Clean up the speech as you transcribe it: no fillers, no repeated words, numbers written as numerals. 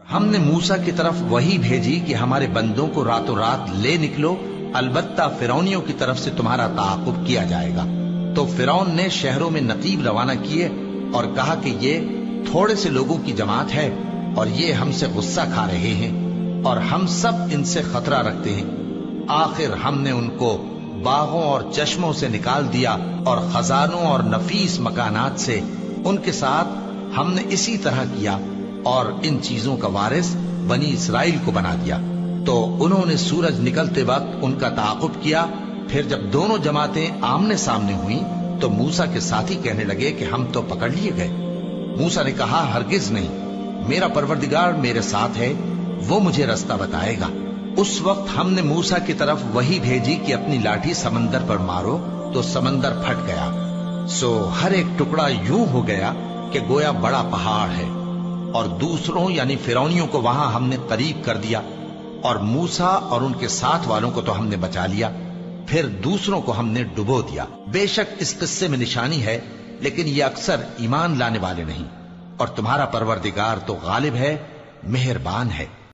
ہم نے موسیٰ کی طرف وحی بھیجی کہ ہمارے بندوں کو راتوں رات لے نکلو، البتہ فرعونیوں کی طرف سے تمہارا تعاقب کیا جائے گا۔ تو فرعون نے شہروں میں نقیب روانہ کیے اور کہا کہ یہ تھوڑے سے لوگوں کی جماعت ہے اور یہ ہم سے غصہ کھا رہے ہیں اور ہم سب ان سے خطرہ رکھتے ہیں۔ آخر ہم نے ان کو باغوں اور چشموں سے نکال دیا اور خزانوں اور نفیس مکانات سے۔ ان کے ساتھ ہم نے اسی طرح کیا اور ان چیزوں کا وارث بنی اسرائیل کو بنا دیا۔ تو انہوں نے سورج نکلتے وقت ان کا تعاقب کیا۔ پھر جب دونوں جماعتیں آمنے سامنے ہوئیں تو موسیٰ کے ساتھی کہنے لگے کہ ہم تو پکڑ لیے گئے۔ موسیٰ نے کہا ہرگز نہیں، میرا پروردگار میرے ساتھ ہے، وہ مجھے رستہ بتائے گا۔ اس وقت ہم نے موسیٰ کی طرف وحی بھیجی کہ اپنی لاٹھی سمندر پر مارو، تو سمندر پھٹ گیا، سو ہر ایک ٹکڑا یوں ہو گیا کہ گویا بڑا پہاڑ ہے، اور دوسروں یعنی فرعونیوں کو وہاں ہم نے قریب کر دیا، اور موسیٰ اور ان کے ساتھ والوں کو تو ہم نے بچا لیا، پھر دوسروں کو ہم نے ڈبو دیا۔ بے شک اس قصے میں نشانی ہے، لیکن یہ اکثر ایمان لانے والے نہیں، اور تمہارا پروردگار تو غالب ہے، مہربان ہے۔